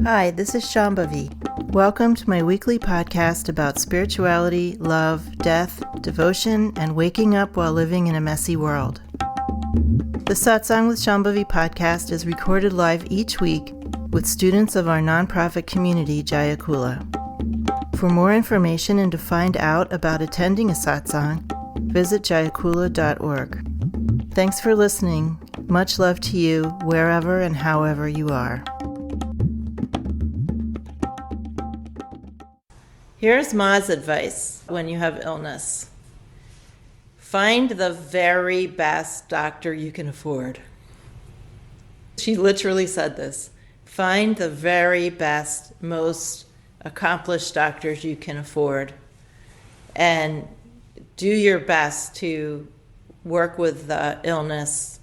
Hi, this is Shambhavi. Welcome to my weekly podcast about spirituality, love, death, devotion, and waking up while living in a messy world. The Satsang with Shambhavi podcast is recorded live each week with students of our nonprofit community, Jayakula. For more information and to find out about attending a satsang, visit jayakula.org. Thanks for listening. Much love to you, wherever and however you are. Here's Ma's advice when you have illness. Find the very best doctor you can afford. She literally said this. Find the very best, most accomplished doctors you can afford and do your best to work with the illness.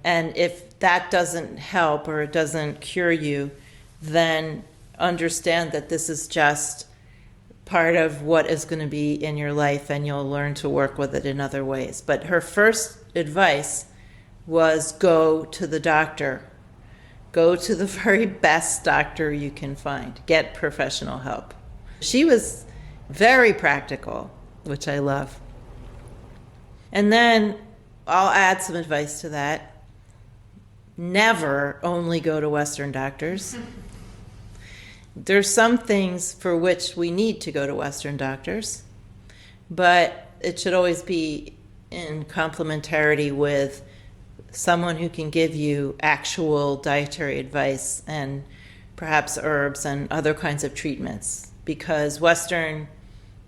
And if that doesn't help or it doesn't cure you, then understand that this is just part of what is going to be in your life and you'll learn to work with it in other ways. But her first advice was go to the doctor. Go to the very best doctor you can find. Get professional help. She was very practical, which I love. And then I'll add some advice to that. Never only go to Western doctors. There's some things for which we need to go to Western doctors, but it should always be in complementarity with someone who can give you actual dietary advice and perhaps herbs and other kinds of treatments, because Western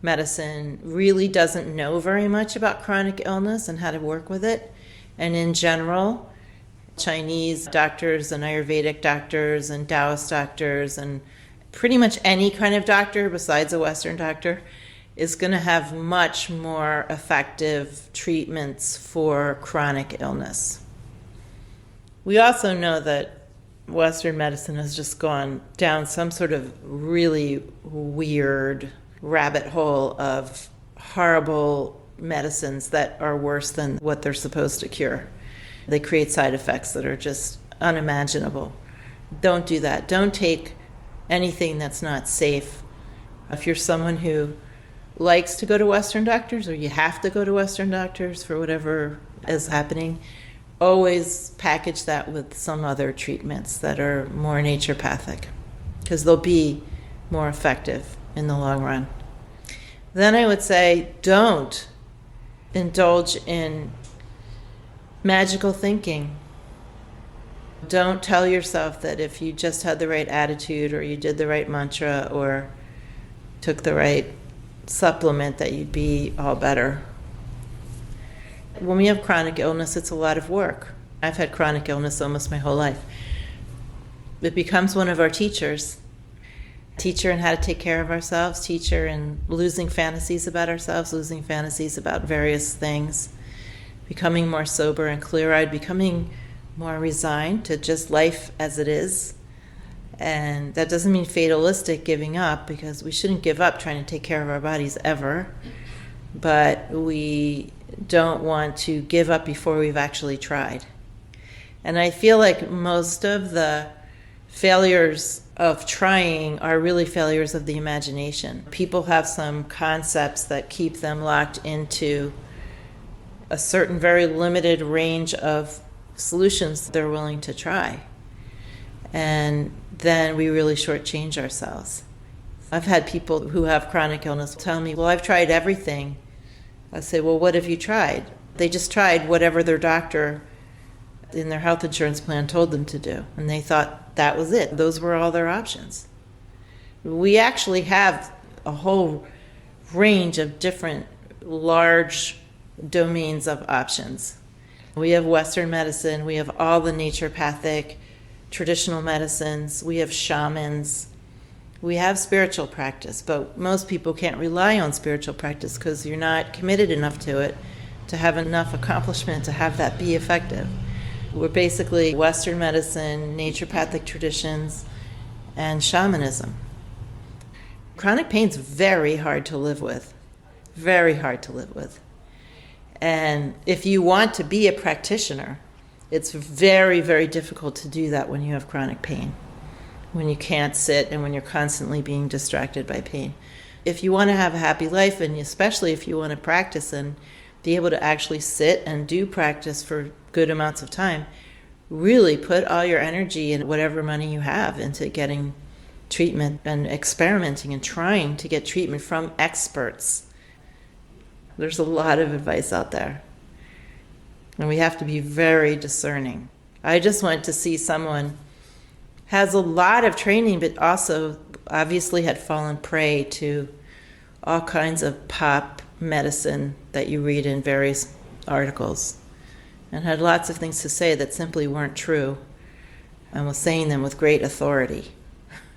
medicine really doesn't know very much about chronic illness and how to work with it. And in general, Chinese doctors and Ayurvedic doctors and Taoist doctors and pretty much any kind of doctor besides a Western doctor is going to have much more effective treatments for chronic illness. We also know that Western medicine has just gone down some sort of really weird rabbit hole of horrible medicines that are worse than what they're supposed to cure. They create side effects that are just unimaginable. Don't do that. Don't take anything that's not safe. If you're someone who likes to go to Western doctors, or you have to go to Western doctors for whatever is happening, always package that with some other treatments that are more naturopathic, because they'll be more effective in the long run. Then I would say don't indulge in magical thinking. Don't tell yourself that if you just had the right attitude or you did the right mantra or took the right supplement that you'd be all better. When we have chronic illness, it's a lot of work. I've had chronic illness almost my whole life. It becomes one of our teachers. Teacher in how to take care of ourselves, teacher in losing fantasies about ourselves, losing fantasies about various things, becoming more sober and clear-eyed, becoming more resigned to just life as it is. And that doesn't mean fatalistic giving up, because we shouldn't give up trying to take care of our bodies ever. But we don't want to give up before we've actually tried. And I feel like most of the failures of trying are really failures of the imagination. People have some concepts that keep them locked into a certain very limited range of solutions they're willing to try. And then we really shortchange ourselves. I've had people who have chronic illness tell me, well, I've tried everything. I say, well, what have you tried? They just tried whatever their doctor in their health insurance plan told them to do. And they thought that was it. Those were all their options. We actually have a whole range of different large domains of options. We have Western medicine, we have all the naturopathic, traditional medicines, we have shamans, we have spiritual practice, but most people can't rely on spiritual practice because you're not committed enough to it to have enough accomplishment to have that be effective. We're basically Western medicine, naturopathic traditions, and shamanism. Chronic pain's very hard to live with, very hard to live with. And if you want to be a practitioner, it's very, very difficult to do that when you have chronic pain. when you can't sit and when you're constantly being distracted by pain. If you want to have a happy life, and especially if you want to practice and be able to actually sit and do practice for good amounts of time, really put all your energy and whatever money you have into getting treatment and experimenting and trying to get treatment from experts. There's a lot of advice out there, and we have to be very discerning. I just went to see someone has a lot of training, but also obviously had fallen prey to all kinds of pop medicine that you read in various articles, and had lots of things to say that simply weren't true, and was saying them with great authority.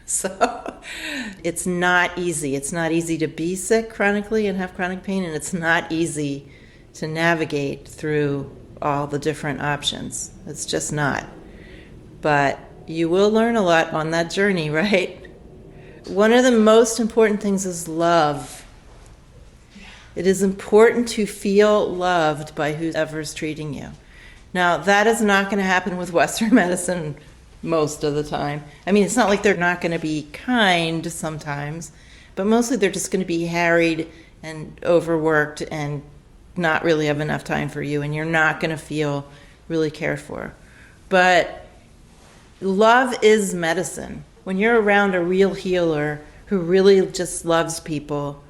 So it's not easy. It's not easy to be sick chronically and have chronic pain, and it's not easy to navigate through all the different options. It's just not. But you will learn a lot on that journey, right? One of the most important things is love. It is important to feel loved by whoever's treating you. Now, that is not going to happen with Western medicine most of the time. I mean, it's not like they're not going to be kind sometimes, but mostly they're just going to be harried and overworked and not really have enough time for you, and you're not going to feel really cared for. But love is medicine. When you're around a real healer who really just loves people,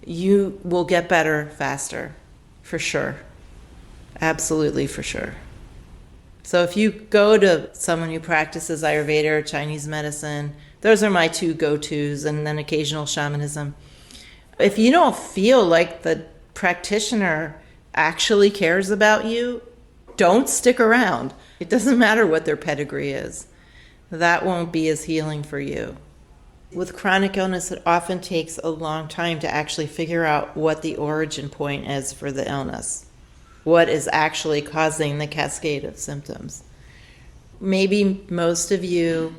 you will get better faster, for sure. Absolutely, for sure. So if you go to someone who practices Ayurveda or Chinese medicine, those are my two go-tos, and then occasional shamanism. If you don't feel like the practitioner actually cares about you, don't stick around. It doesn't matter what their pedigree is. That won't be as healing for you. With chronic illness, it often takes a long time to actually figure out what the origin point is for the illness, what is actually causing the cascade of symptoms. Maybe most of you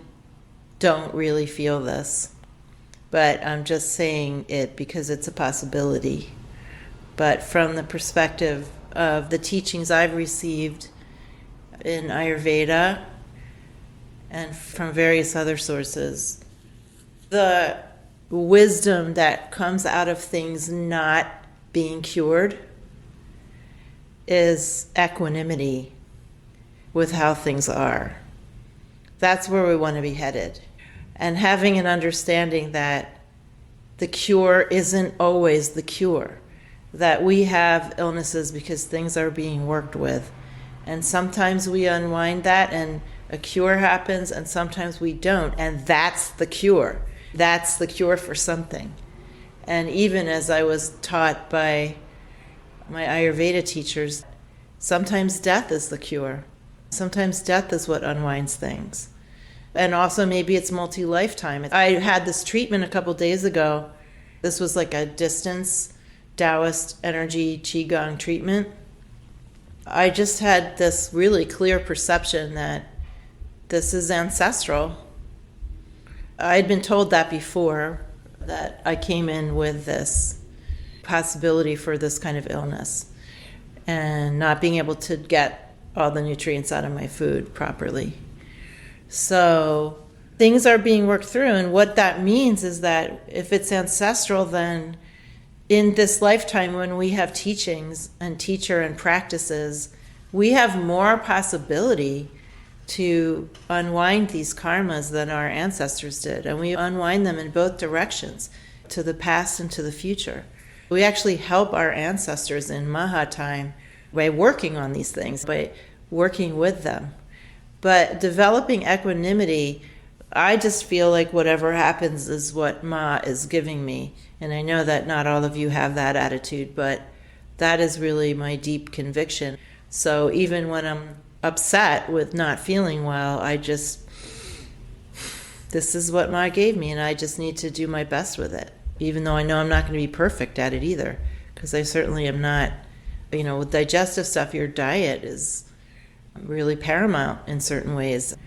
don't really feel this, but I'm just saying it because it's a possibility. But from the perspective of the teachings I've received in Ayurveda and from various other sources, the wisdom that comes out of things not being cured is equanimity with how things are. That's where we want to be headed. And having an understanding that the cure isn't always the cure, that we have illnesses because things are being worked with. And sometimes we unwind that and a cure happens, and sometimes we don't. And that's the cure. That's the cure for something. And even as I was taught by my Ayurveda teachers, sometimes death is the cure. Sometimes death is what unwinds things. And also maybe it's multi-lifetime. I had this treatment a couple days ago. This was like a distance Taoist energy Qigong treatment. I just had this really clear perception that this is ancestral. I'd been told that before, that I came in with this possibility for this kind of illness and not being able to get all the nutrients out of my food properly. So things are being worked through, and what that means is that if it's ancestral, then in this lifetime when we have teachings and teacher and practices, we have more possibility to unwind these karmas than our ancestors did. And we unwind them in both directions, to the past and to the future. We actually help our ancestors in Maha time by working on these things, by working with them. But developing equanimity, I just feel like whatever happens is what Ma is giving me. And I know that not all of you have that attitude, but that is really my deep conviction. So even when I'm upset with not feeling well, this is what Ma gave me, and I just need to do my best with it, even though I know I'm not going to be perfect at it either, because I certainly am not. With digestive stuff, your diet is really paramount in certain ways.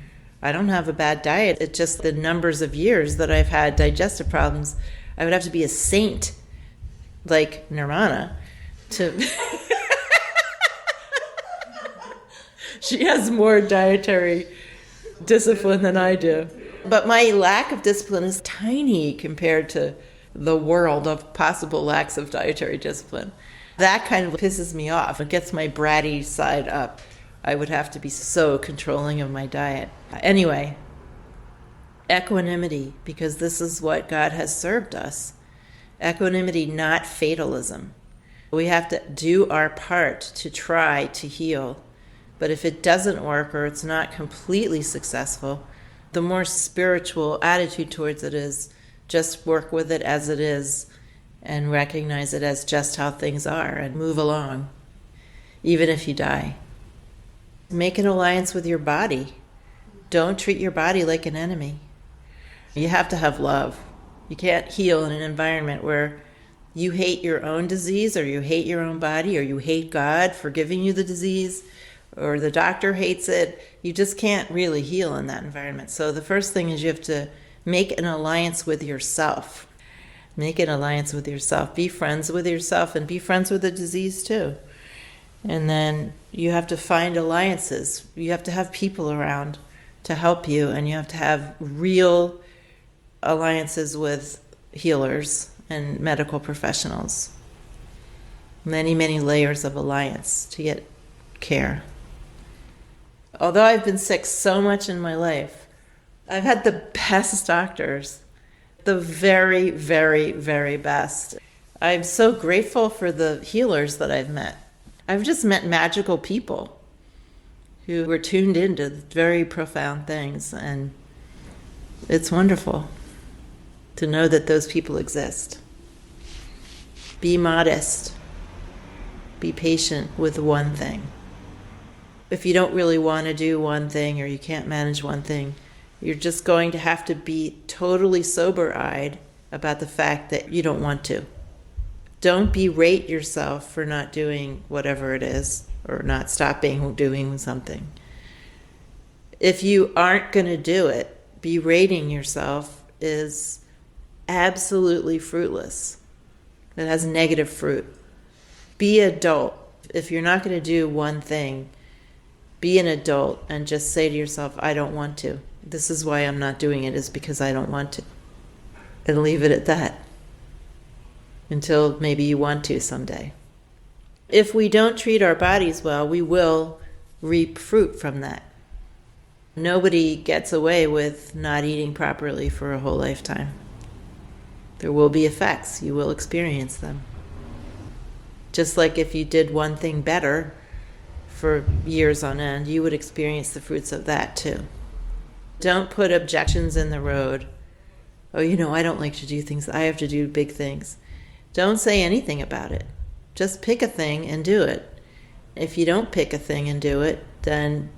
I don't have a bad diet. It's just the numbers of years that I've had digestive problems. I would have to be a saint, like Nirvana, to... She has more dietary discipline than I do. But my lack of discipline is tiny compared to the world of possible lacks of dietary discipline. That kind of pisses me off. It gets my bratty side up. I would have to be so controlling of my diet. Anyway, equanimity, because this is what God has served us. Equanimity, not fatalism. We have to do our part to try to heal. But if it doesn't work or it's not completely successful, the more spiritual attitude towards it is just work with it as it is and recognize it as just how things are and move along, even if you die. Make an alliance with your body. Don't treat your body like an enemy. You have to have love. You can't heal in an environment where you hate your own disease or you hate your own body or you hate God for giving you the disease or the doctor hates it. You just can't really heal in that environment. So the first thing is you have to make an alliance with yourself. Make an alliance with yourself. Be friends with yourself and be friends with the disease too. And then you have to find alliances. You have to have people around to help you, and you have to have real alliances with healers and medical professionals. Many, many layers of alliance to get care. Although I've been sick so much in my life, I've had the best doctors, the very, very, very best. I'm so grateful for the healers that I've met. I've just met magical people who were tuned into very profound things, and it's wonderful to know that those people exist. Be modest. Be patient with one thing. If you don't really want to do one thing or you can't manage one thing, you're just going to have to be totally sober-eyed about the fact that you don't want to. Don't berate yourself for not doing whatever it is or not stopping doing something. If you aren't going to do it, berating yourself is absolutely fruitless. It has negative fruit. Be adult. If you're not going to do one thing, be an adult and just say to yourself, I don't want to. This is why I'm not doing it, is because I don't want to. And leave it at that until maybe you want to someday. If we don't treat our bodies well, we will reap fruit from that. Nobody gets away with not eating properly for a whole lifetime. There will be effects. You will experience them. Just like if you did one thing better for years on end, you would experience the fruits of that too. Don't put objections in the road. Oh, I don't like to do things. I have to do big things. Don't say anything about it. Just pick a thing and do it. If you don't pick a thing and do it, then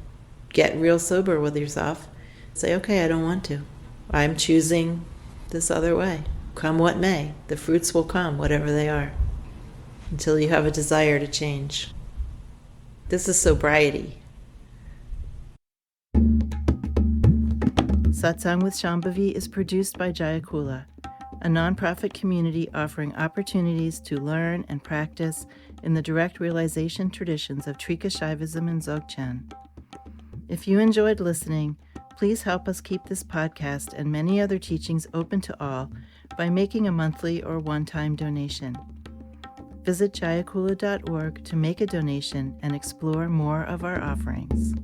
get real sober with yourself. Say, okay, I don't want to. I'm choosing this other way. Come what may. The fruits will come, whatever they are, until you have a desire to change. This is sobriety. Satsang with Shambhavi is produced by Jayakula, a nonprofit community offering opportunities to learn and practice in the direct realization traditions of Trika Shaivism and Dzogchen. If you enjoyed listening, please help us keep this podcast and many other teachings open to all by making a monthly or one-time donation. Visit jayakula.org to make a donation and explore more of our offerings.